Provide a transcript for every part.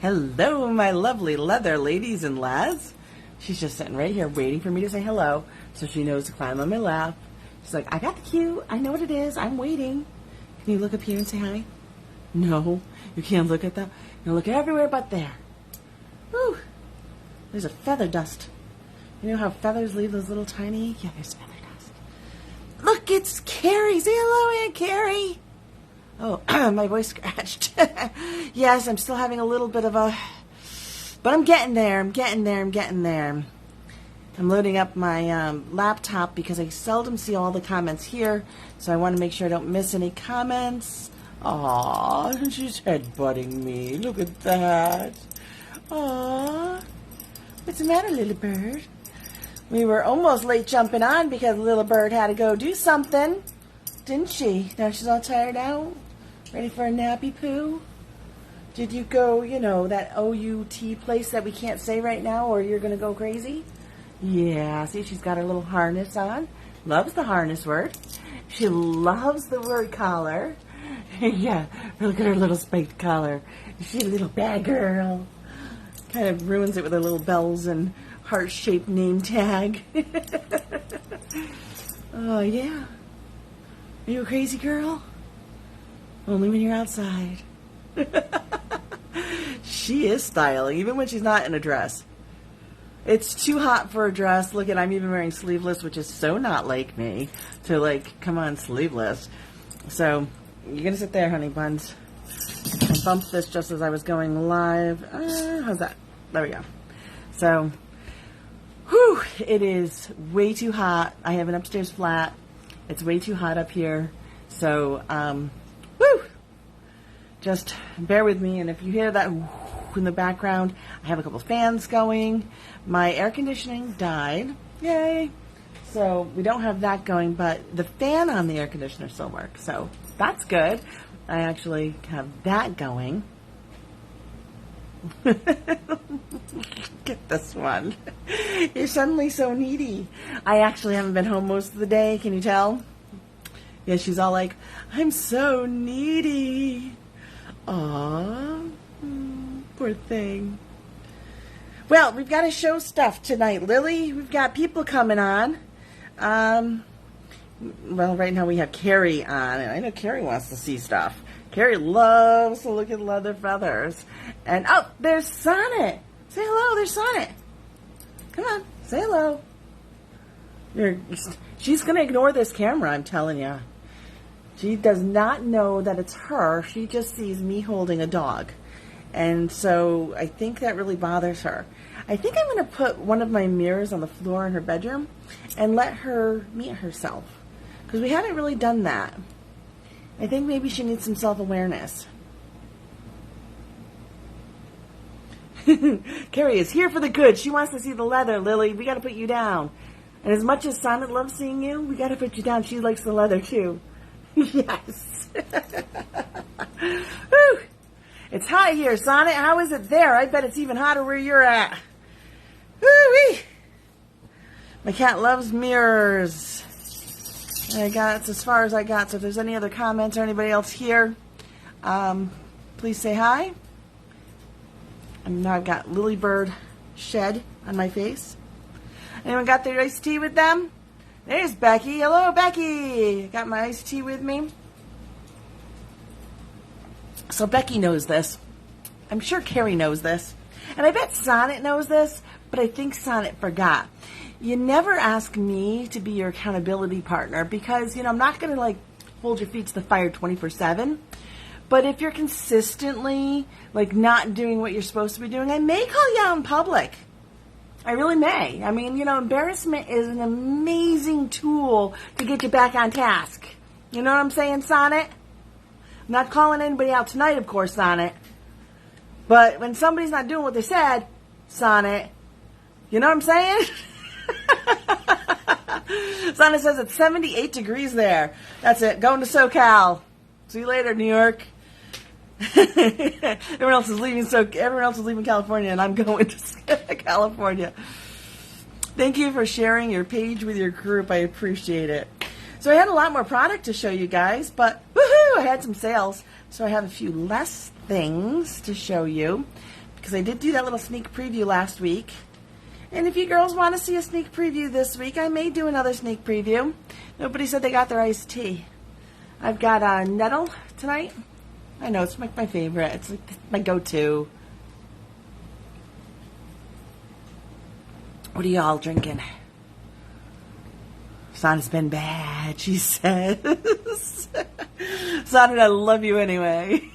Hello, my lovely leather ladies and lads. She's just sitting right here waiting for me to say hello, so she knows to climb on my lap. She's like, I got the cue. I know what it is. I'm waiting. Can you look up here and say hi? No, you can't look at them. You look everywhere but there. Whew. There's a feather dust. You know how feathers leave those little tiny... Yeah, there's feather dust. Look, it's Carrie. Say hello, Aunt Carrie. Oh, my voice scratched. Yes, I'm still having a little bit of a... But I'm getting there. I'm getting there. I'm loading up my laptop because I seldom see all the comments here. So I want to make sure I don't miss any comments. Aw, she's headbutting me. Look at that. Aw. What's the matter, little bird? We were almost late jumping on because little bird had to go do something. Didn't she? Now she's all tired out. Ready for a nappy poo? Did you go, that OUT place that we can't say right now or you're going to go crazy? Yeah, see, she's got her little harness on. Loves the harness word. She loves the word collar. Yeah, look at her little spiked collar. She's a little bad girl. Kind of ruins it with her little bells and heart-shaped name tag. Oh, yeah. Are you a crazy girl? Only when you're outside. She is styling, even when she's not in a dress. It's too hot for a dress. Look at, I'm even wearing sleeveless, which is so not like me to come on, sleeveless. So, you're going to sit there, honey buns. I bumped this just as I was going live. How's that? There we go. So, whew, it is way too hot. I have an upstairs flat. It's way too hot up here. So, whew, just bear with me. And if you hear that in the background, I have a couple fans going. My air conditioning died. Yay. So we don't have that going, but the fan on the air conditioner still works. So that's good. I actually have that going. Get this one. You're suddenly so needy. I actually haven't been home most of the day. Can you tell? Yeah, she's all like, I'm so needy. Aww. Poor thing. Well, we've got to show stuff tonight, Lily. We've got people coming on. Well, right now we have Carrie on, and I know Carrie wants to see stuff. Carrie loves to look at leather feathers. And, oh, there's Sonnet. Say hello, there's Sonnet. Come on, say hello. She's going to ignore this camera, I'm telling you. She does not know that it's her. She just sees me holding a dog. And so I think that really bothers her. I think I'm going to put one of my mirrors on the floor in her bedroom and let her meet herself. Because we haven't really done that. I think maybe she needs some self-awareness. Carrie is here for the good. She wants to see the leather, Lily. We got to put you down. And as much as Sonnet loves seeing you, we got to put you down. She likes the leather too. Yes. Whew. It's hot here, Sonnet. How is it there? I bet it's even hotter where you're at. Woo-wee. My cat loves mirrors. That's as far as I got. So if there's any other comments or anybody else here, please say hi. And now I've got Lily Bird shed on my face. Anyone got their iced tea with them? There's Becky. Hello, Becky. Got my iced tea with me. So Becky knows this. I'm sure Carrie knows this. And I bet Sonnet knows this, but I think Sonnet forgot. You never ask me to be your accountability partner because, I'm not going to, hold your feet to the fire 24/7. But if you're consistently, not doing what you're supposed to be doing, I may call you out in public. I really may. I mean, embarrassment is an amazing tool to get you back on task. You know what I'm saying, Sonnet? I'm not calling anybody out tonight, of course, Sonnet. But when somebody's not doing what they said, Sonnet, you know what I'm saying? Sonnet says it's 78 degrees there. That's it. Going to SoCal. See you later, New York. Everyone else is leaving California, and I'm going to California. Thank you for sharing your page with your group. I appreciate it. So I had a lot more product to show you guys, but woohoo! I had some sales, so I have a few less things to show you. because I did do that little sneak preview last week. And if you girls want to see a sneak preview this week, I may do another sneak preview. Nobody said they got their iced tea. I've got Nettle tonight. I know, it's like my favorite. It's like my go-to. What are y'all drinking? Sonny's been bad, she says. Sonny, I love you anyway.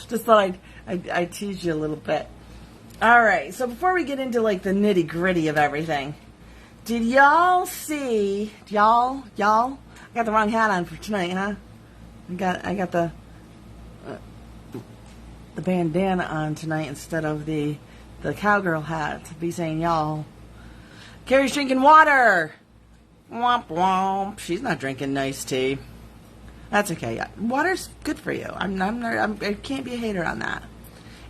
Just thought I'd tease you a little bit. All right, so before we get into like the nitty gritty of everything, did y'all see? Y'all? I got the wrong hat on for tonight, huh? I got the bandana on tonight instead of the cowgirl hat to be saying y'all. Carrie's drinking water. Womp womp. She's not drinking nice tea. That's okay. Water's good for you. I can't be a hater on that.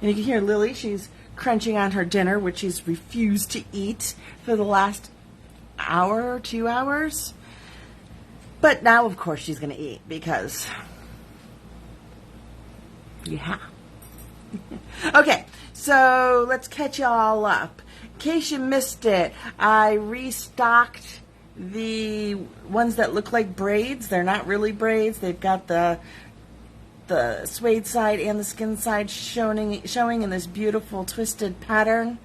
And you can hear Lily. She's crunching on her dinner, which she's refused to eat for the last hour or 2 hours. But now, of course, she's going to eat because, yeah. Okay, so let's catch y'all up. In case you missed it, I restocked the ones that look like braids. They're not really braids. They've got the suede side and the skin side showing in this beautiful twisted pattern.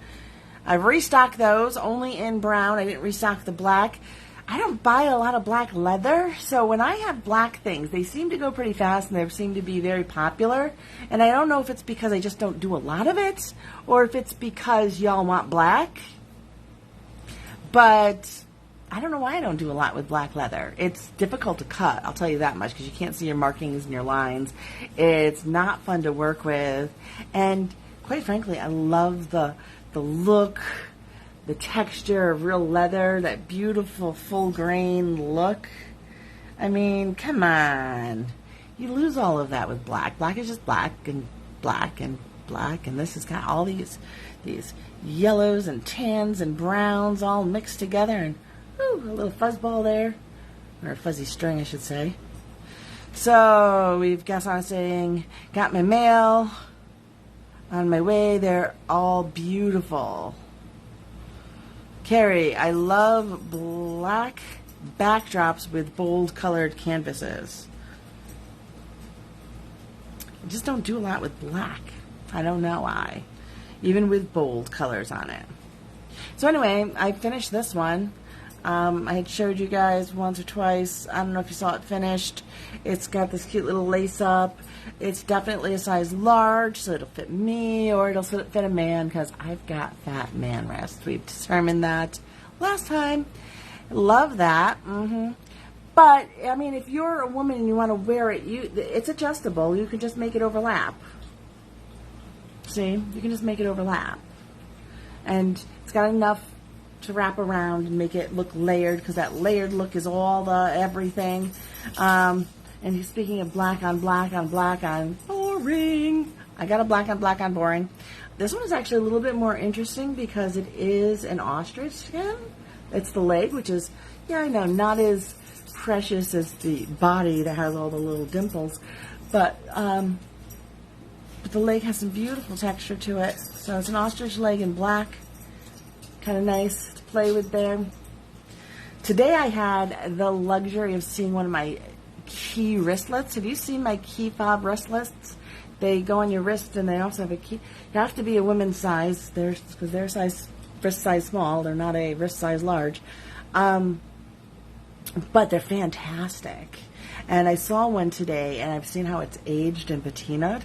I've restocked those only in brown. I didn't restock the black. I don't buy a lot of black leather, so when I have black things, they seem to go pretty fast and they seem to be very popular. And I don't know if it's because I just don't do a lot of it or if it's because y'all want black. But I don't know why I don't do a lot with black leather. It's difficult to cut, I'll tell you that much, because you can't see your markings and your lines. It's not fun to work with. And quite frankly, I love the look, the texture of real leather, that beautiful full grain look. I mean, come on. You lose all of that with black. Black is just black and black and black, and this has got all these yellows and tans and browns all mixed together, and ooh, a little fuzzball there, or a fuzzy string, I should say. So we've got someone saying, got my mail on my way. They're all beautiful. Carrie, I love black backdrops with bold colored canvases. I just don't do a lot with black. I don't know why. Even with bold colors on it. So anyway, I finished this one. I had showed you guys once or twice. I don't know if you saw it finished. It's got this cute little lace up. It's definitely a size large, so it'll fit me or it'll fit a man because I've got fat man wrists. We've determined that last time. Love that. But, I mean, if you're a woman and you want to wear it, it's adjustable. You can just make it overlap. See? You can just make it overlap. And it's got enough to wrap around and make it look layered, because that layered look is all the everything. And speaking of black on black on black on boring, I got a black on black on boring. This one is actually a little bit more interesting because it is an ostrich skin. It's the leg, which is, yeah, I know, not as precious as the body that has all the little dimples, but the leg has some beautiful texture to it. So it's an ostrich leg in black. Kind of nice to play with there. Today I had the luxury of seeing one of my key wristlets. Have you seen my key fob wristlets? They go on your wrist and they also have a key. You have to be a women's size, because they're wrist size small. They're not a wrist size large. But they're fantastic. And I saw one today and I've seen how it's aged and patinaed.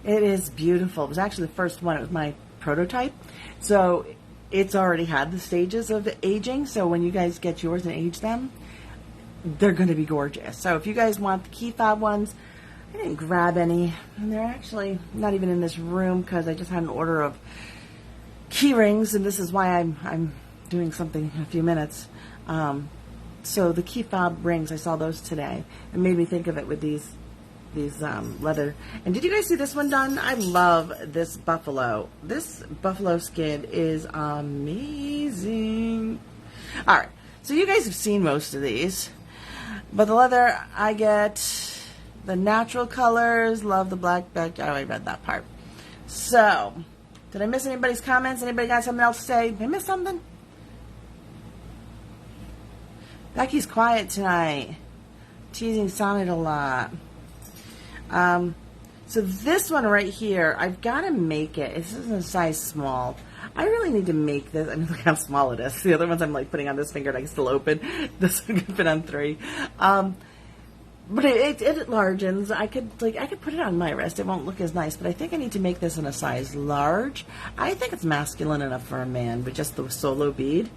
It is beautiful. It was actually the first one. It was my prototype. So it's already had the stages of aging, so when you guys get yours and age them, they're going to be gorgeous. So if you guys want the key fob ones, I didn't grab any, and they're actually not even in this room because I just had an order of key rings, and this is why I'm doing something in a few minutes. So the key fob rings, I saw those today. It made me think of it with these leather. And did you guys see this one done? I love this buffalo. This buffalo skin is amazing. All right, so you guys have seen most of these, but the leather, I get the natural colors. Love the black back. I already read that part. So, did I miss anybody's comments? Anybody got something else to say? Did I miss something? Becky's quiet tonight. Teasing Sonnet a lot. So this one right here, I've got to make it. This is a size small. I really need to make this. I mean, look how small it is. The other ones I'm like putting on this finger and I can still open. This one can fit on 3. But it enlarges. I could put it on my wrist. It won't look as nice, but I think I need to make this in a size large. I think it's masculine enough for a man with just the solo bead.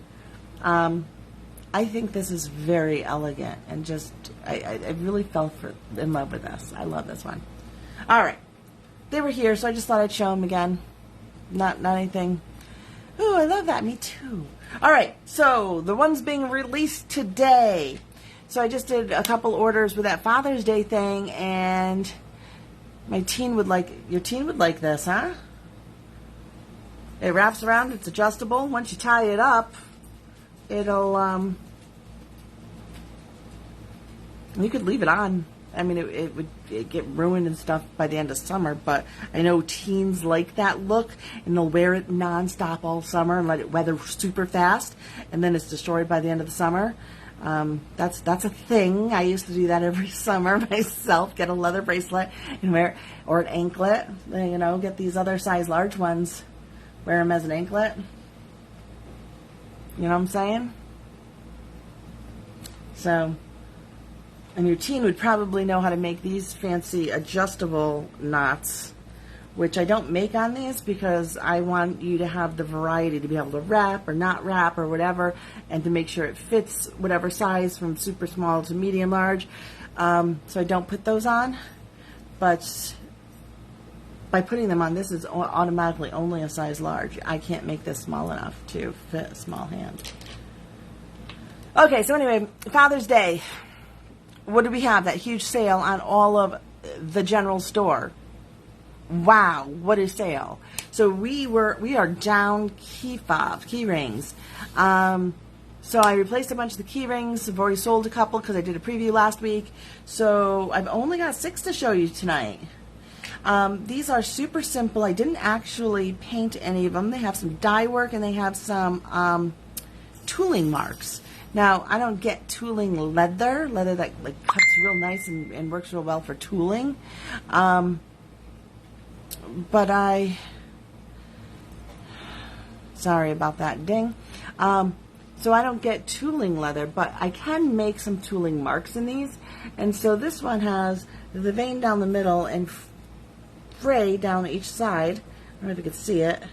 I think this is very elegant, and just I really fell in love with this. I love this one. All right, they were here, so I just thought I'd show them again. Not anything. Ooh, I love that. Me too. All right, so the one's being released today. So I just did a couple orders with that Father's Day thing, and your teen would like this, huh? It wraps around, it's adjustable. Once you tie it up, it'll, you could leave it on. I mean, it would get ruined and stuff by the end of summer, but I know teens like that look, and they'll wear it nonstop all summer and let it weather super fast, and then it's destroyed by the end of the summer. That's a thing. I used to do that every summer myself, get a leather bracelet and wear it, or an anklet, get these other size large ones, wear them as an anklet. You know what I'm saying? So, and your teen would probably know how to make these fancy adjustable knots, which I don't make on these because I want you to have the variety to be able to wrap or not wrap or whatever, and to make sure it fits whatever size from super small to medium large. So I don't put those on, but by putting them on, this is automatically only a size large. I can't make this small enough to fit a small hand. Okay, so anyway, Father's Day. What do we have? That huge sale on all of the general store. Wow, what a sale. So we are down key fob, key rings. So I replaced a bunch of the key rings. I've already sold a couple because I did a preview last week. So I've only got 6 to show you tonight. These are super simple. I didn't actually paint any of them. They have some dye work and they have some tooling marks. Now, I don't get tooling leather that like cuts real nice and works real well for tooling. But sorry about that, ding. So I don't get tooling leather, but I can make some tooling marks in these. And so this one has the vein down the middle and fray down each side. I don't know if you can see it.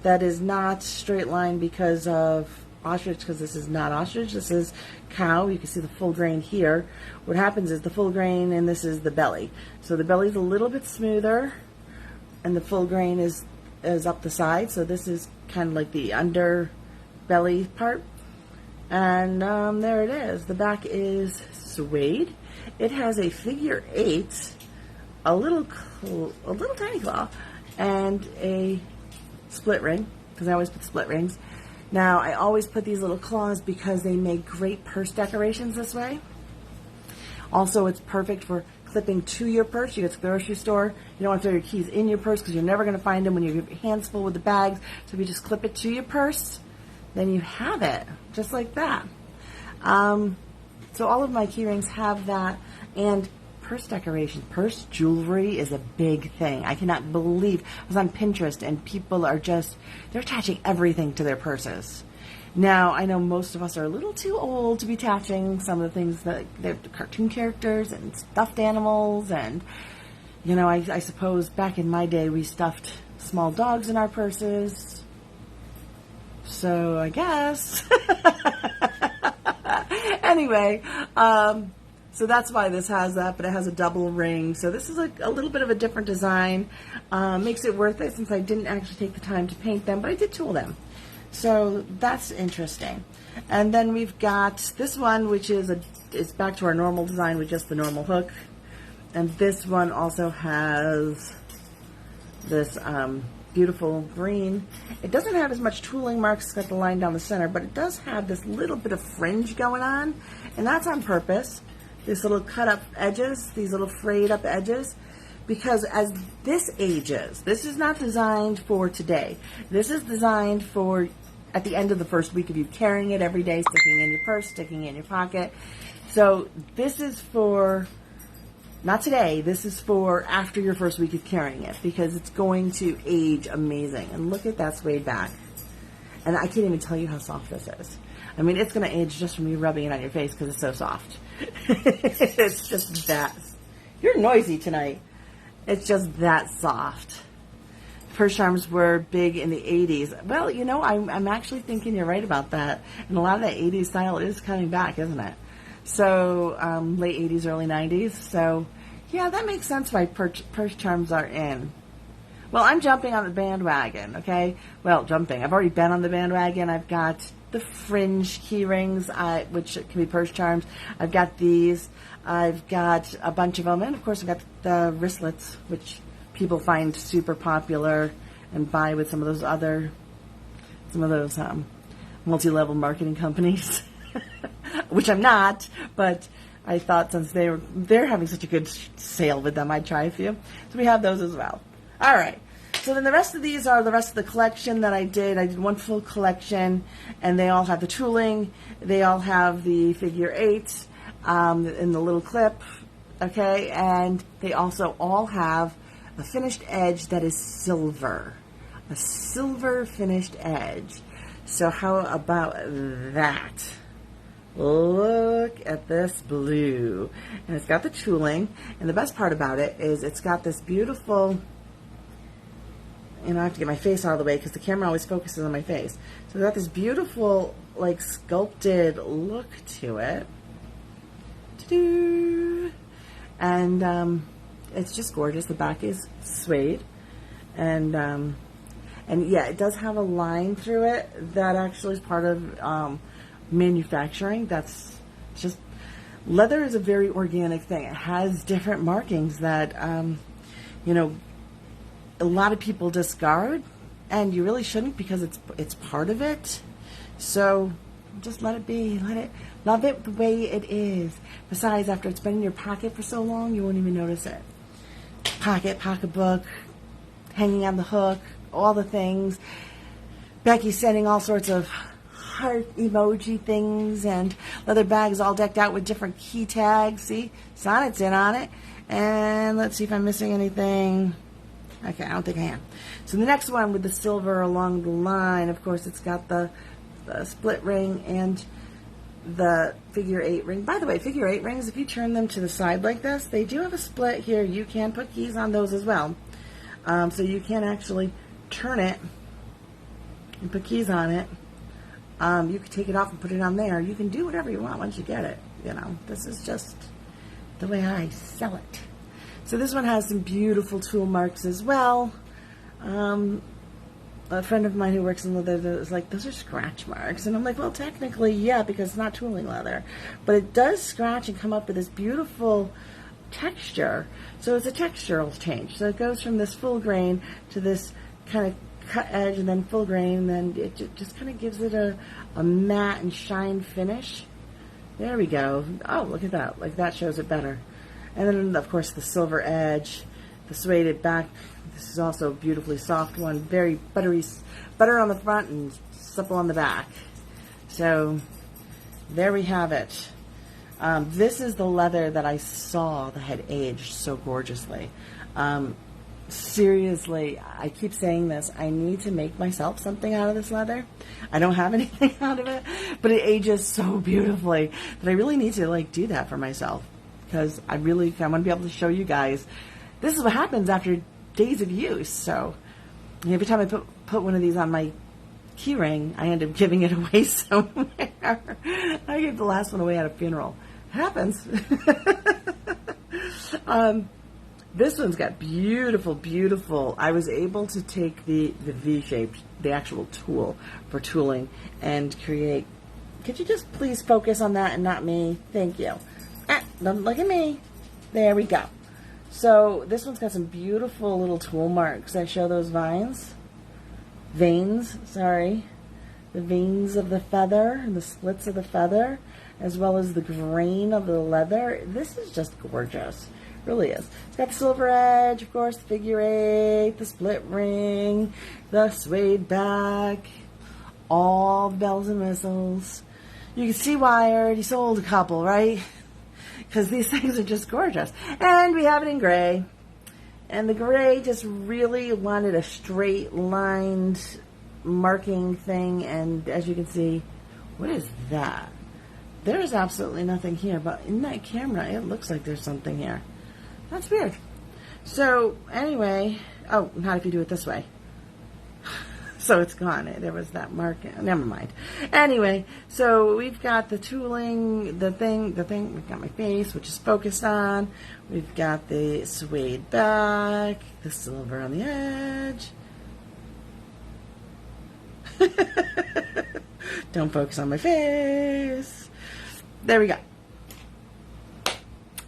That is not straight line because of ostrich, because this is not ostrich. This is cow. You can see the full grain here. What happens is the full grain, and this is the belly. So the belly's a little bit smoother, and the full grain is up the side. So this is kind of like the underbelly part. And there it is. The back is suede. It has a figure 8, a little tiny claw, and a split ring, because I always put split rings. Now, I always put these little claws because they make great purse decorations this way. Also, it's perfect for clipping to your purse. You go to the grocery store. You don't want to throw your keys in your purse because you're never going to find them when your hand's full with the bags. So if you just clip it to your purse, then you have it, just like that. So all of my key rings have that. And purse decoration, purse jewelry is a big thing. I cannot believe, I was on Pinterest and people are they're attaching everything to their purses. Now, I know most of us are a little too old to be attaching some of the things that they're cartoon characters and stuffed animals, and I suppose back in my day we stuffed small dogs in our purses. So I guess. Anyway, so that's why this has that, but it has a double ring. So this is a little bit of a different design. Makes it worth it since I didn't actually take the time to paint them, but I did tool them. So that's interesting. And then we've got this one, which is it's back to our normal design with just the normal hook. And this one also has this beautiful green. It doesn't have as much tooling marks. It's got the line down the center, but it does have this little bit of fringe going on, and that's on purpose. This little cut up edges, these little frayed up edges, because as this ages, this is not designed for today. This is designed for at the end of the first week of you carrying it every day, sticking in your purse, sticking in your pocket. So this is for, not today, this is for after your first week of carrying it, because it's going to age amazing. And look at that suede back. And I can't even tell you how soft this is. I mean, it's going to age just from you rubbing it on your face because it's so soft. It's just that. You're noisy tonight. It's just that soft. Purse charms were big in the 80s. Well, you know, I'm actually thinking you're right about that. And a lot of that 80s style is coming back, isn't it? So, late 80s, early 90s. So, yeah, that makes sense why purse charms are in. Well, I'm jumping on the bandwagon, okay? Well, jumping. I've already been on the bandwagon. I've got the fringe key rings, which can be purse charms. I've got these. I've got a bunch of them. And, of course, I've got the wristlets, which people find super popular and buy with some of those multi-level marketing companies, which I'm not, but I thought since they're having such a good sale with them, I'd try a few. So we have those as well. All right. So then the rest of these are the rest of the collection that I did. I did one full collection, and they all have the tooling. They all have the figure eights in the little clip, okay? And they also all have a finished edge that is silver. A silver finished edge. So how about that? Look at this blue. And it's got the tooling. And the best part about it is it's got this beautiful... And I have to get my face out of the way because the camera always focuses on my face. So it's got this beautiful, like, sculpted look to it. Ta-doo! And it's just gorgeous. The back is suede. And yeah, it does have a line through it that actually is part of manufacturing. That's just... Leather is a very organic thing. It has different markings that, you know, a lot of people discard, and you really shouldn't because it's part of it. So just let it be. Love it the way it is. Besides, after it's been in your pocket for so long, you won't even notice it. Pocketbook, hanging on the hook, all the things. Becky's sending all sorts of heart emoji things and leather bags all decked out with different key tags. See, Sonnet's in on it. And let's see if I'm missing anything. Okay, I don't think I am. So the next one with the silver along the line, of course, it's got the split ring and the figure 8 ring. By the way, figure 8 rings, if you turn them to the side like this, they do have a split here. You can put keys on those as well. So you can actually turn it and put keys on it. You can take it off and put it on there. You can do whatever you want once you get it. You know, this is just the way I sell it. So this one has some beautiful tool marks as well. A friend of mine who works in leather is like, those are scratch marks. And I'm like, well, technically, yeah, because it's not tooling leather. But it does scratch and come up with this beautiful texture. So it's a textural change. So it goes from this full grain to this kind of cut edge and then full grain. And then it just kind of gives it a matte and shine finish. There we go. Oh, look at that. Like, that shows it better. And then, of course, the silver edge, the suede back. This is also a beautifully soft one. Very butter on the front and supple on the back. So, there we have it. This is the leather that I saw that had aged so gorgeously. Seriously, I keep saying this. I need to make myself something out of this leather. I don't have anything out of it, but it ages so beautifully that I really need to, like, do that for myself. Because I want to be able to show you guys. This is what happens after days of use. So every time I put one of these on my key ring, I end up giving it away somewhere. I gave the last one away at a funeral. It happens. This one's got beautiful. I was able to take the V-shape, the actual tool for tooling, and create. Could you just please focus on that and not me? Thank you. Don't look at me. There we go. So this one's got some beautiful little tool marks that show those veins, sorry. The veins of the feather and the slits of the feather, as well as the grain of the leather. This is just gorgeous. Really is. It's got the silver edge, of course, the figure 8, the split ring, the suede back, all the bells and whistles. You can see why I already sold a couple, right? Because these things are just gorgeous. And we have it in gray. And the gray just really wanted a straight lined marking thing. And as you can see, what is that? There's absolutely nothing here. But in that camera, it looks like there's something here. That's weird. So, anyway, oh, not if you do it this way. So it's gone. There was that mark. Never mind. Anyway, so we've got the tooling, the thing. We've got my face, which is focused on. We've got the suede back, the silver on the edge. Don't focus on my face. There we go.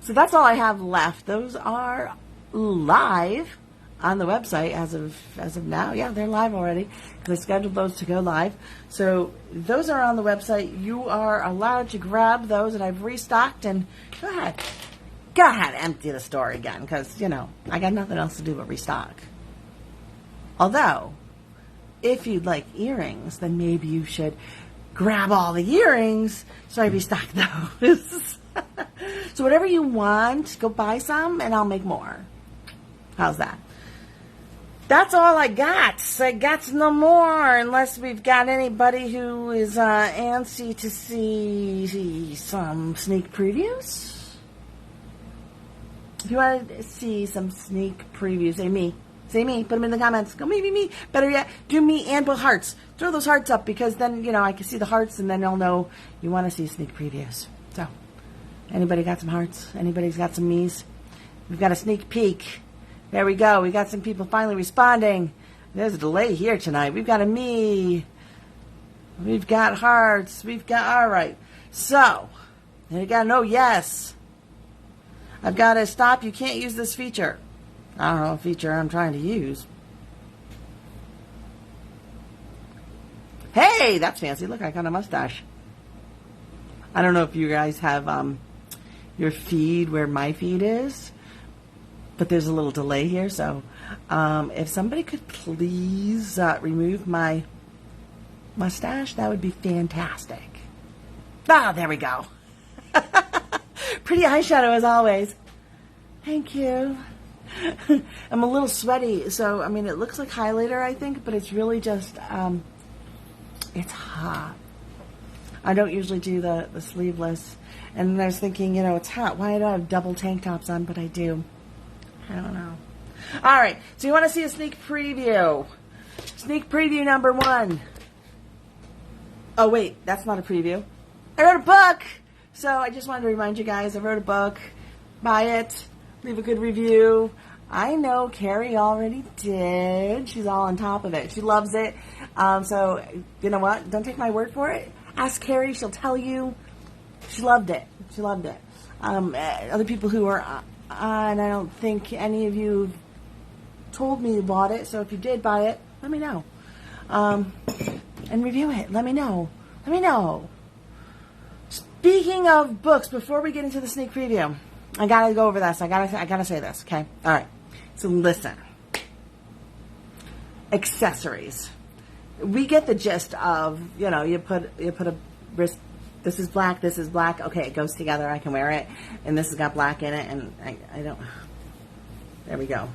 So that's all I have left. Those are live on the website as of now. Yeah, they're live already because I scheduled those to go live. So those are on the website. You are allowed to grab those, and I've restocked. And go ahead, empty the store again because I got nothing else to do but restock. Although, if you'd like earrings, then maybe you should grab all the earrings. So I restocked those. So whatever you want, go buy some, and I'll make more. How's that? That's all I got. I got no more unless we've got anybody who is antsy to see some sneak previews. If you want to see some sneak previews, say me. Say me. Put them in the comments. Go me. Better yet, do me and put hearts. Throw those hearts up because then, I can see the hearts and then I'll know you want to see sneak previews. So, anybody got some hearts? Anybody's got some me's? We've got a sneak peek. There we go. We got some people finally responding. There's a delay here tonight. We've got a me. We've got hearts. We've got, all right. So, you got to know yes. I've got to stop. You can't use this feature. I don't know what feature I'm trying to use. Hey, that's fancy. Look, I got a mustache. I don't know if you guys have your feed where my feed is, but there's a little delay here. So if somebody could please remove my mustache, that would be fantastic. Ah, there we go. Pretty eyeshadow as always. Thank you. I'm a little sweaty, so it looks like highlighter, I think, but it's really just it's hot. I don't usually do the sleeveless, and I was thinking, it's hot. Why do I have double tank tops on? But I do. I don't know. All right, so you want to see a sneak preview? Sneak preview number 1. Oh wait, that's not a preview. I wrote a book, so I just wanted to remind you guys. I wrote a book. Buy it. Leave a good review. I know Carrie already did. She's all on top of it. She loves it. So, you know what? Don't take my word for it. Ask Carrie. She'll tell you. She loved it. She loved it. Other people who are on, I don't think any of you told me you bought it. So if you did buy it, let me know. And review it. Let me know. Let me know. Speaking of books, before we get into the sneak preview, I gotta go over this. I gotta say this. Okay. All right. So listen. Accessories. We get the gist of, you put a wrist. This is black. This is black. Okay, it goes together. I can wear it, and this has got black in it, and I don't. There we go.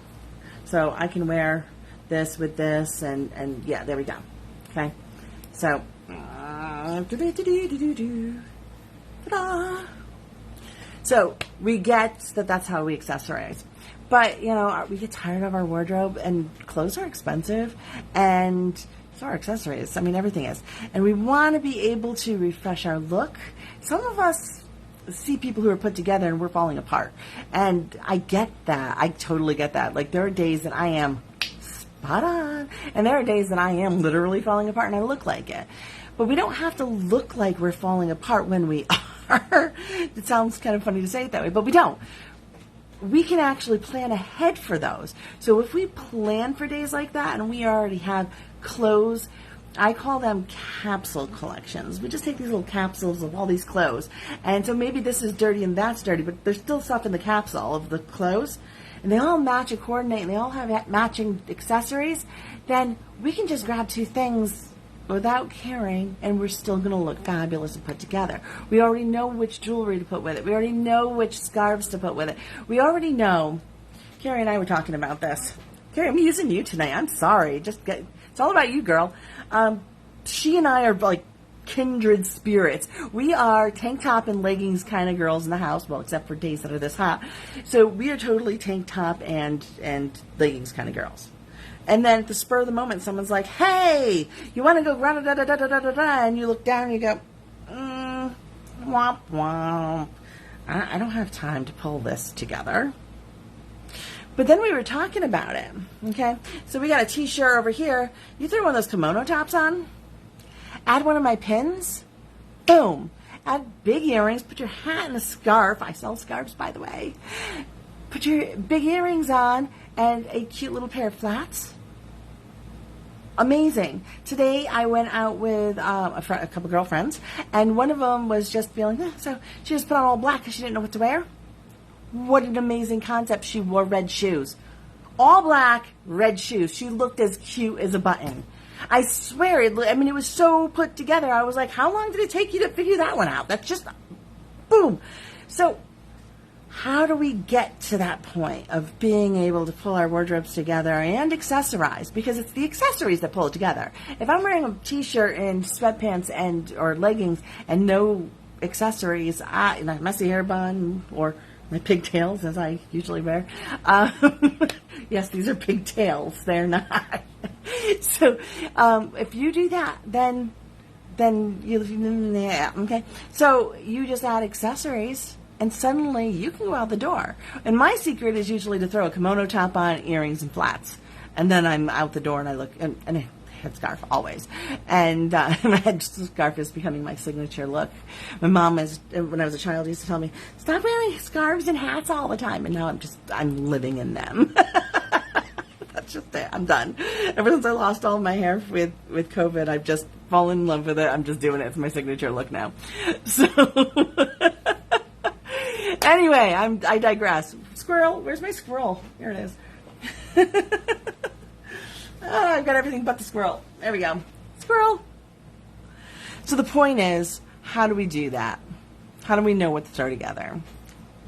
So I can wear this with this, and yeah, there we go. Okay. So. Ta-da. So we get that that's how we accessorize. But, we get tired of our wardrobe, and clothes are expensive, and so are accessories. Everything is. And we want to be able to refresh our look. Some of us see people who are put together and we're falling apart. And I get that. I totally get that. Like, there are days that I am spot on, and there are days that I am literally falling apart and I look like it. But we don't have to look like we're falling apart when we are. It sounds kind of funny to say it that way, but we don't. We can actually plan ahead for those. So if we plan for days like that and we already have clothes I call them capsule collections. We just take these little capsules of all these clothes. And so maybe this is dirty and that's dirty, but there's still stuff in the capsule of the clothes. And they all match and coordinate, and they all have matching accessories. Then we can just grab 2 things without caring, and we're still going to look fabulous and put together. We already know which jewelry to put with it. We already know which scarves to put with it. We already know. Carrie and I were talking about this. Carrie, I'm using you tonight. I'm sorry. It's all about you, girl. She and I are like kindred spirits. We are tank top and leggings kind of girls in the house, well, except for days that are this hot. So we are totally tank top and leggings kind of girls. And then at the spur of the moment, someone's like, hey, you want to go run, da da da da da da da, and you look down and you go, womp womp. I don't have time to pull this together. But then we were talking about it, okay? So we got a t-shirt over here. You throw one of those kimono tops on, add one of my pins, boom. Add big earrings, put your hat and a scarf. I sell scarves, by the way. Put your big earrings on and a cute little pair of flats. Amazing. Today I went out with a couple girlfriends, and one of them was just feeling, so she just put on all black because she didn't know what to wear. What an amazing concept. She wore red shoes. All black, red shoes. She looked as cute as a button. I swear, it was so put together. I was like, how long did it take you to figure that one out? That's just, boom. So, how do we get to that point of being able to pull our wardrobes together and accessorize? Because it's the accessories that pull it together. If I'm wearing a t-shirt and sweatpants or leggings and no accessories, a messy hair bun or my pigtails, as I usually wear. Yes, these are pigtails. They're not. So, if you do that, then okay. So you just add accessories, and suddenly you can go out the door. And my secret is usually to throw a kimono top on, earrings, and flats, and then I'm out the door and I look and a headscarf always. And my headscarf is becoming my signature look. My mom, when I was a child, used to tell me, "Stop wearing scarves and hats all the time," and now I'm living in them. That's just it. I'm done. Ever since I lost all my hair with COVID, I've just fallen in love with it. I'm just doing it. It's my signature look now. So anyway, I digress. Squirrel, where's my squirrel? Here it is. Oh, I've got everything but the squirrel. There we go. Squirrel. So the point is, how do we do that? How do we know what to throw together?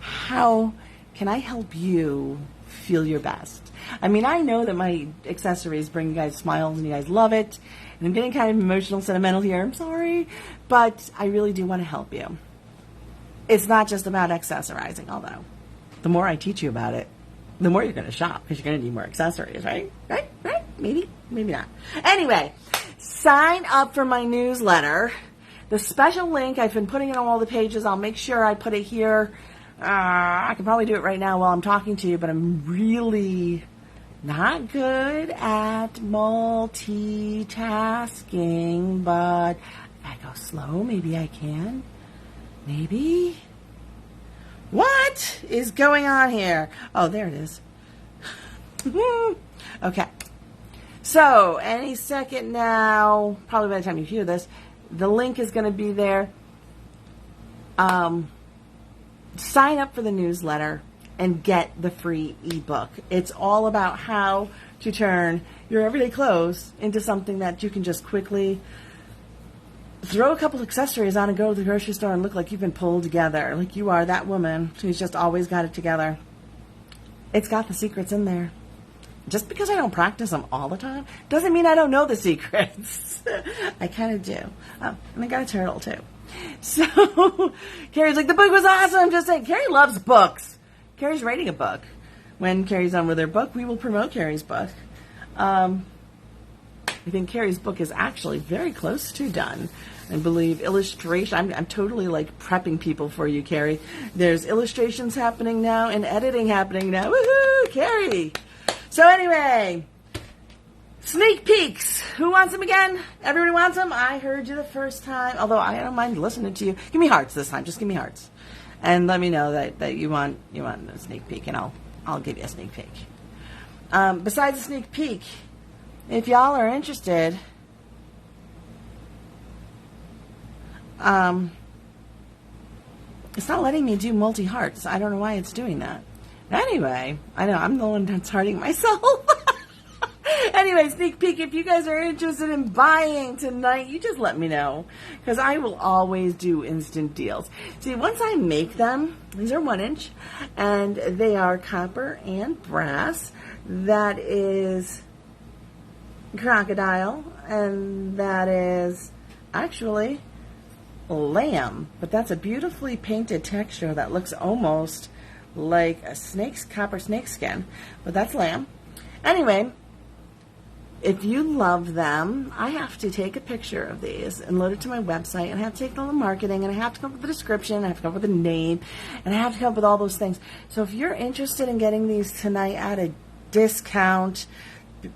How can I help you feel your best? I mean, I know that my accessories bring you guys smiles and you guys love it. And I'm getting kind of emotional, sentimental here. I'm sorry. But I really do want to help you. It's not just about accessorizing, although the more I teach you about it, the more you're going to shop because you're going to need more accessories, right? Right? Maybe not. Anyway, sign up for my newsletter. The special link, I've been putting it on all the pages. I'll make sure I put it here. I can probably do it right now while I'm talking to you, but I'm really not good at multitasking. But if I go slow, maybe I can. Maybe. What is going on here? Oh, there it is. Okay. So, any second now, probably by the time you hear this, the link is going to be there. Sign up for the newsletter and get the free ebook. It's all about how to turn your everyday clothes into something that you can just quickly throw a couple accessories on and go to the grocery store and look like you've been pulled together, like you are that woman who's just always got it together. It's got the secrets in there. Just because I don't practice them all the time doesn't mean I don't know the secrets. I kind of do. Oh, and I got a turtle too. So Carrie's like, the book was awesome. I'm just saying, Carrie loves books. Carrie's writing a book. When Carrie's on with her book, we will promote Carrie's book. I think Carrie's book is actually very close to done. I believe illustration. I'm totally like prepping people for you, Carrie. There's illustrations happening now and editing happening now. Woohoo, Carrie! So anyway, sneak peeks. Who wants them again? Everybody wants them? I heard you the first time. Although I don't mind listening to you. Give me hearts this time. Just give me hearts, and let me know that you want a sneak peek, and I'll give you a sneak peek. Besides a sneak peek, if y'all are interested It's not letting me do multi-hearts. I don't know why it's doing that. Anyway, I know I'm the one that's hurting myself. Anyway, sneak peek. If you guys are interested in buying tonight, you just let me know, because I will always do instant deals. See, once I make them, these are 1 inch, and they are copper and brass. That is crocodile, and that is actually lamb, but that's a beautifully painted texture that looks almost like a copper snake skin, but that's lamb. Anyway, if you love them, I have to take a picture of these and load it to my website, and I have to take all the marketing, and I have to come up with the description, I have to come up with a name, and I have to come up with all those things. So if you're interested in getting these tonight at a discount,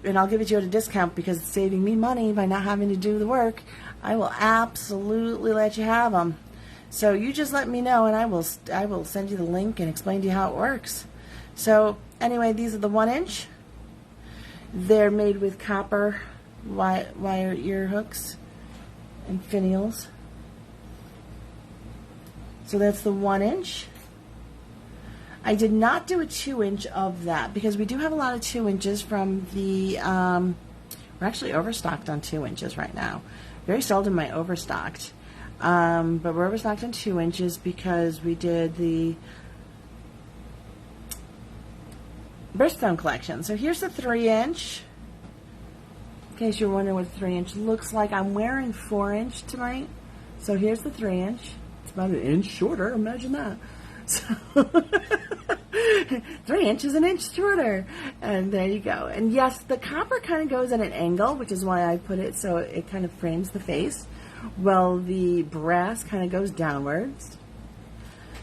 and I'll give it to you at a discount because it's saving me money by not having to do the work, I will absolutely let you have them. So you just let me know, and I will send you the link and explain to you how it works. So anyway, these are the 1 inch. They're made with copper wire ear hooks and finials. So that's the 1 inch. I did not do a 2 inch of that because we do have a lot of 2 inches from the, we're actually overstocked on 2 inches right now. Very seldom am I overstocked. But we're overstocked on 2 inches because we did the Birthstone collection. So here's the 3 inch. In case you're wondering what the 3 inch looks like, I'm wearing 4 inch tonight. So here's the 3 inch. It's about 1 inch shorter. Imagine that. So 3 inches, 1 inch shorter. And there you go. And yes, the copper kind of goes at an angle, which is why I put it so it kind of frames the face. Well, the brass kind of goes downwards.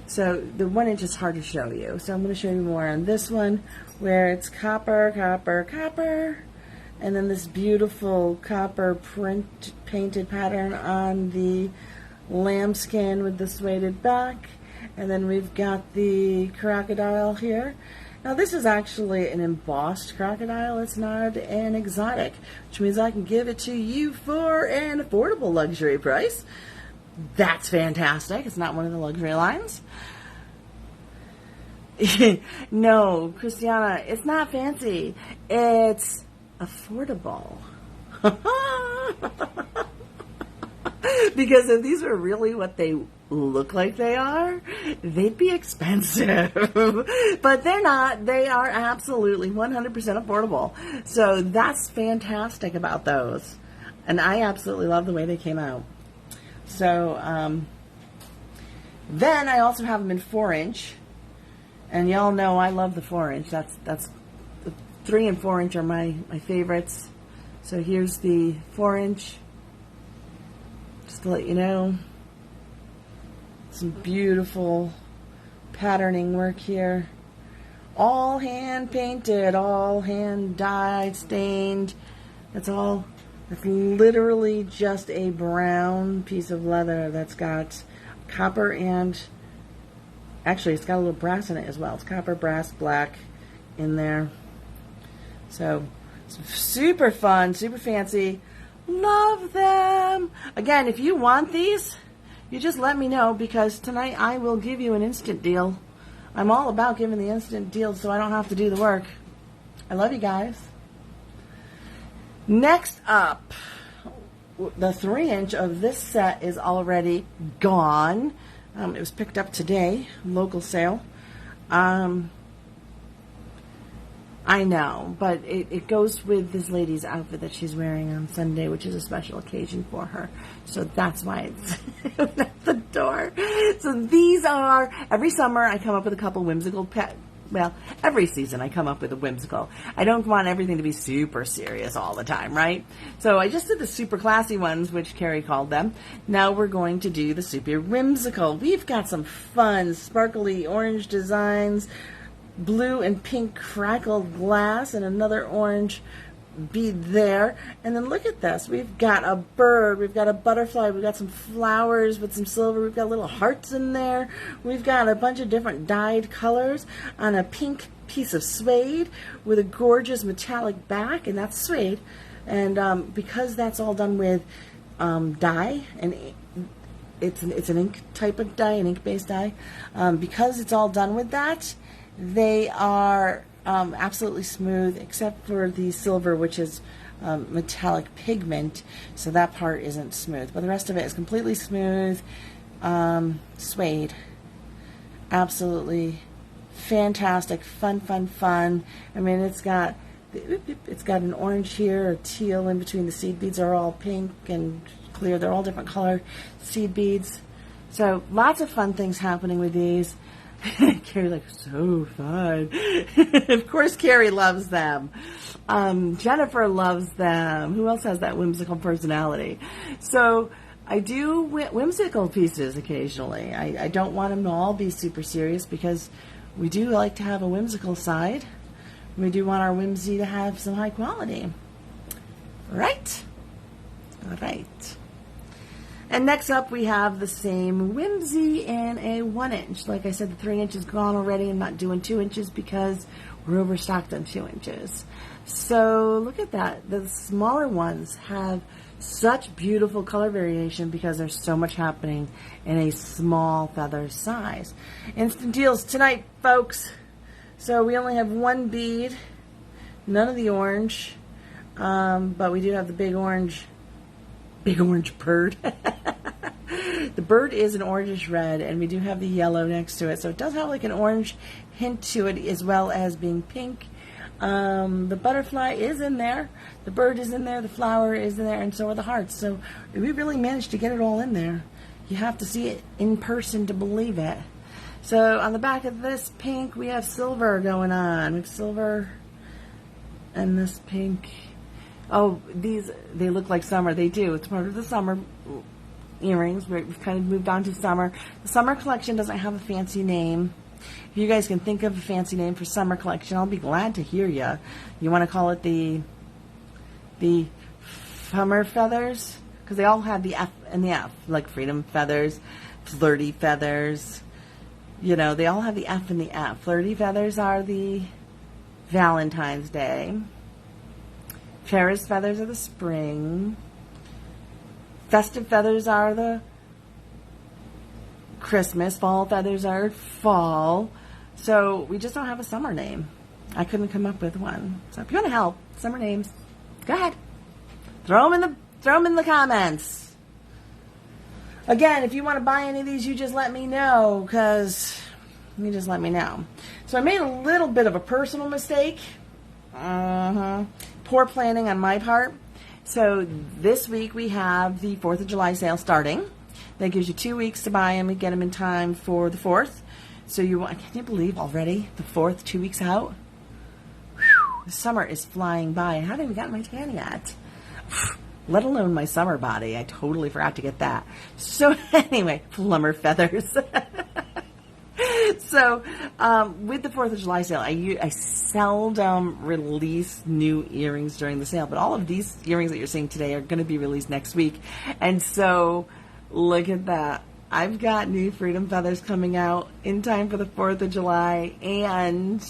So the 1 inch is hard to show you. So I'm going to show you more on this one where it's copper, copper, copper. And then this beautiful copper painted pattern on the lambskin with the suede back. And then we've got the crocodile here. Now this is actually an embossed crocodile. It's not an exotic, which means I can give it to you for an affordable luxury price. That's fantastic. It's not one of the luxury lines. No, Christiana, it's not fancy. It's affordable. Because if these were really what they look like they are, they'd be expensive. But they're not. They are absolutely 100% affordable. So that's fantastic about those. And I absolutely love the way they came out. So then I also have them in 4 inch. And y'all know I love the 4 inch. That's the 3 and 4 inch are my favorites. So here's the 4 inch. Just to let you know, some beautiful patterning work here. All hand painted, all hand dyed, stained. That's literally just a brown piece of leather that's got copper and, actually it's got a little brass in it as well. It's copper, brass, black in there. So it's super fun, super fancy. Love them. Again, if you want these, you just let me know, because tonight I will give you an instant deal. I'm all about giving the instant deal so I don't have to do the work. I love you guys. Next up, the 3 inch of this set is already gone. It was picked up today, local sale. I know, but it goes with this lady's outfit that she's wearing on Sunday, which is a special occasion for her. So that's why it's at the door. So these are, every summer I come up with a couple whimsical well, every season I come up with a whimsical. I don't want everything to be super serious all the time, right? So I just did the super classy ones, which Carrie called them. Now we're going to do the super whimsical. We've got some fun, sparkly orange designs, blue and pink crackled glass, and another orange bead there. And then look at this. We've got a bird, we've got a butterfly, we've got some flowers with some silver, we've got little hearts in there, we've got a bunch of different dyed colors on a pink piece of suede with a gorgeous metallic back, and that's suede. And because that's all done with dye and it's an ink type of dye, an ink-based dye. Because it's all done with that, they are absolutely smooth, except for the silver, which is metallic pigment, so that part isn't smooth. But the rest of it is completely smooth. Suede. Absolutely fantastic. Fun. I mean, it's got an orange here, a teal in between. The seed beads are all pink and clear. They're all different color seed beads. So lots of fun things happening with these. Carrie, like, so fun. Of course, Carrie loves them. Jennifer loves them. Who else has that whimsical personality? So I do whimsical pieces occasionally. I don't want them to all be super serious, because we do like to have a whimsical side. We do want our whimsy to have some high quality. Right? All right. And next up, we have the same whimsy in a 1 inch. Like I said, the 3 inch is gone already. I'm not doing 2 inches because we're overstocked on 2 inches. So look at that. The smaller ones have such beautiful color variation because there's so much happening in a small feather size. Instant deals tonight, folks. So we only have 1 bead, none of the orange, but we do have the big orange bird. The bird is an orangish red, and we do have the yellow next to it, so it does have like an orange hint to it, as well as being pink. The butterfly is in there, the bird is in there, the flower is in there, and so are the hearts. So we really managed to get it all in there. You have to see it in person to believe it. So on the back of this pink, we have silver going on. We have silver and this pink. Oh, these, they look like summer. They do. It's part of the summer earrings. We've kind of moved on to summer. The summer collection doesn't have a fancy name. If you guys can think of a fancy name for summer collection, I'll be glad to hear you. You want to call it the summer feathers? Because they all have the F and the F, like freedom feathers, flirty feathers. You know, they all have the F and the F. Flirty feathers are the Valentine's Day. Paris feathers are the spring. Festive feathers are the Christmas. Fall feathers are fall. So we just don't have a summer name. I couldn't come up with one. So if you want to help, summer names, go ahead. Throw them in the comments. Again, if you want to buy any of these, you just let me know, because you just let me know. So I made a little bit of a personal mistake. Poor planning on my part. So this week we have the 4th of July sale starting. That gives you 2 weeks to buy them and get them in time for the 4th. So can you believe already the 4th, 2 weeks out? Whew, the summer is flying by. I haven't even gotten my tan yet. Let alone my summer body. I totally forgot to get that. So anyway, plumber feathers. So with the 4th of July sale, I seldom release new earrings during the sale, but all of these earrings that you're seeing today are going to be released next week. And so look at that. I've got new freedom feathers coming out in time for the 4th of July, and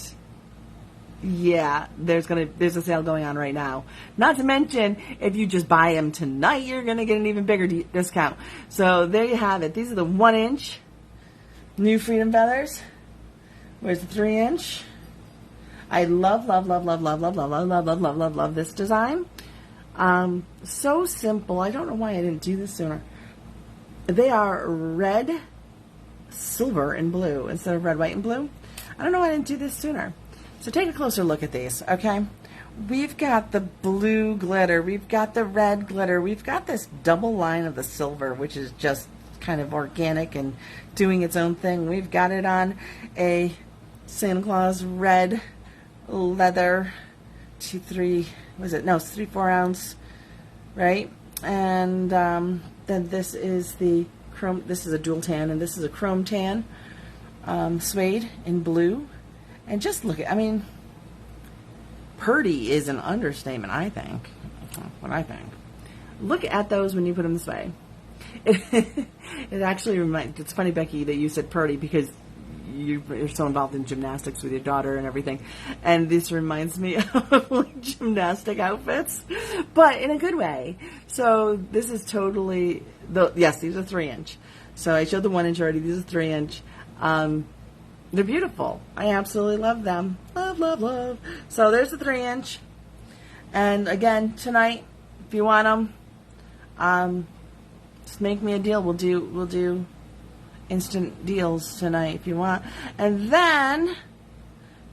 yeah, there's a sale going on right now. Not to mention, if you just buy them tonight, you're going to get an even bigger discount. So there you have it. These are the 1 inch new freedom feathers. Where's the 3 inch? I love this design. So simple. I don't know why I didn't do this sooner. They are red, silver, and blue instead of red, white, and blue. I don't know why I didn't do this sooner. So take a closer look at these, okay? We've got the blue glitter. We've got the red glitter. We've got this double line of the silver, which is just kind of organic and doing its own thing. We've got it on a Santa Claus red leather 3-4 ounce, right? And then this is the chrome. This is a dual tan, and this is a chrome tan suede in blue. And just look at, I mean, purdy is an understatement, I think. What I think. Look at those when you put them this way. It actually reminds, it's funny, Becky, that you said purdy, because you're so involved in gymnastics with your daughter and everything, and this reminds me of like gymnastic outfits, but in a good way. So this is totally Yes, these are 3-inch. So I showed the 1-inch already. These are 3-inch. They're beautiful. I absolutely love them. Love, love, love. So there's the 3-inch. And again, tonight, if you want them, just make me a deal. We'll do instant deals tonight if you want. And then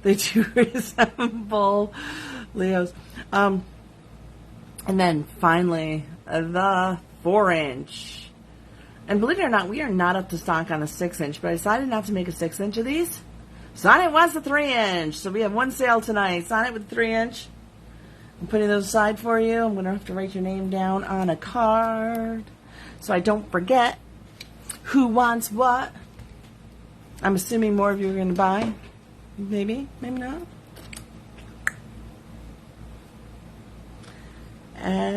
they do resemble Leos. And then finally, the 4-inch. And believe it or not, we are not up to stock on a 6-inch, but I decided not to make a 6-inch of these. Sonnet wants the 3-inch. So we have one sale tonight. Sonnet with the 3-inch. I'm putting those aside for you. I'm going to have to write your name down on a card so I don't forget who wants what. I'm assuming more of you are going to buy. Maybe, maybe not.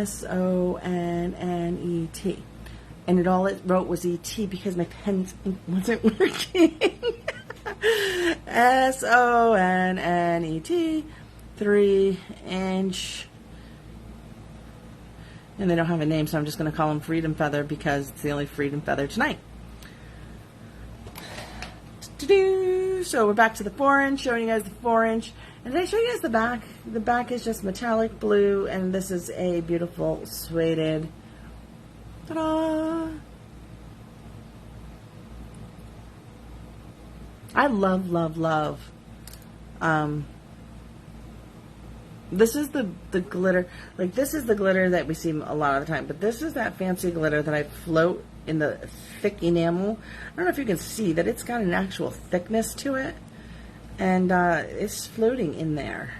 SONNET. And all it wrote was ET because my pen wasn't working. SONNET, 3-inch. And they don't have a name, so I'm just going to call them Freedom Feather because it's the only Freedom Feather tonight. So we're back to the 4-inch, showing you guys the 4-inch. And did I show you guys the back? The back is just metallic blue, and this is a beautiful suede. Ta-da! I love, love, love. This is the glitter. Like, this is the glitter that we see a lot of the time. But this is that fancy glitter that I float in the thick enamel. I don't know if you can see that it's got an actual thickness to it. And it's floating in there.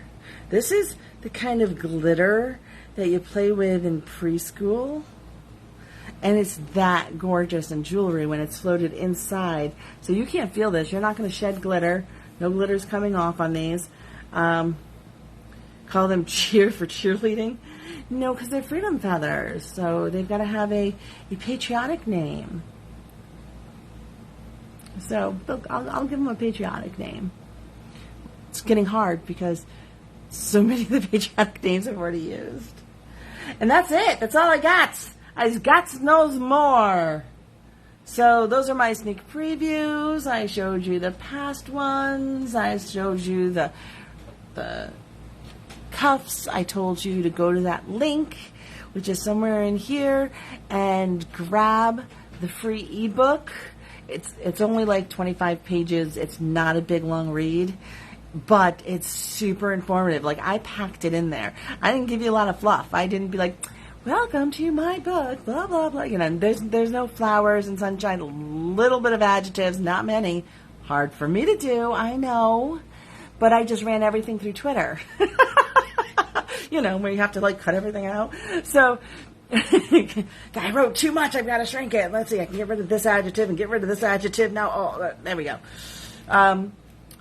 This is the kind of glitter that you play with in preschool. And it's that gorgeous in jewelry when it's floated inside. So you can't feel this. You're not going to shed glitter. No glitter's coming off on these. Call them cheer for cheerleading. No, because they're freedom feathers. So they've got to have a patriotic name. So I'll give them a patriotic name. It's getting hard because so many of the patriotic names I've already used. And that's it. That's all I got. I got knows more. So those are my sneak previews. I showed you the past ones. I showed you the cuffs. I told you to go to that link, which is somewhere in here, and grab the free ebook. It's only like 25 pages. It's not a big long read, but it's super informative. Like, I packed it in there. I didn't give you a lot of fluff. I didn't be like, welcome to my book, blah, blah, blah. You know, there's no flowers and sunshine, a little bit of adjectives, not many. Hard for me to do, I know. But I just ran everything through Twitter. You know, where you have to, like, cut everything out. So, I wrote too much, I've got to shrink it. Let's see, I can get rid of this adjective and get rid of this adjective. Now, oh, there we go.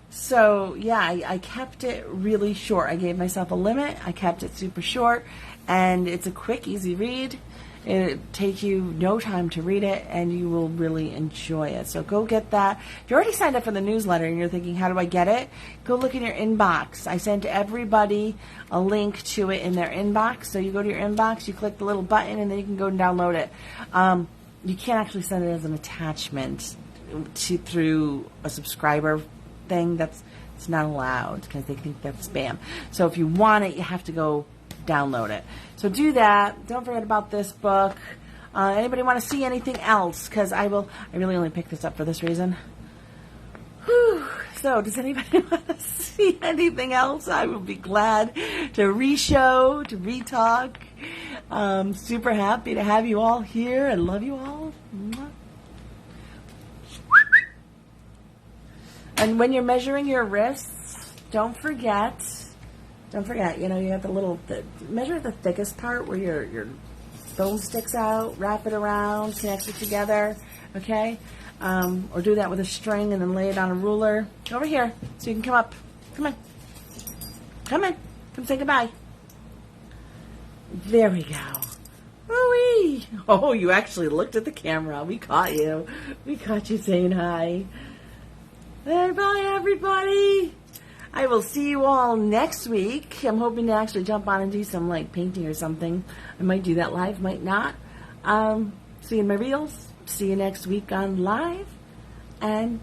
So, yeah, I kept it really short. I gave myself a limit. I kept it super short. And it's a quick, easy read. It'll take you no time to read it, and you will really enjoy it. So go get that. If you're already signed up for the newsletter and you're thinking, how do I get it? Go look in your inbox. I sent everybody a link to it in their inbox. So you go to your inbox, you click the little button, and then you can go and download it. You can't actually send it as an attachment through a subscriber thing. It's not allowed because they think that's spam. So if you want it, you have to go download it. So do that. Don't forget about this book. Anybody want to see anything else? Because I really only picked this up for this reason. Whew. So does anybody want to see anything else? I will be glad to re-show, to re-talk. Super happy to have you all here. I love you all. And when you're measuring your wrists, don't forget, you know, you have measure the thickest part where your thumb sticks out, wrap it around, connect it together, okay? Or do that with a string and then lay it on a ruler. Over here, so you can come up. Come on. Come in. Come say goodbye. There we go. Woo-wee. Oh, you actually looked at the camera. We caught you. We caught you saying hi. Bye, everybody. I will see you all next week. I'm hoping to actually jump on and do some, like, painting or something. I might do that live, might not. See you in my reels. See you next week on live. And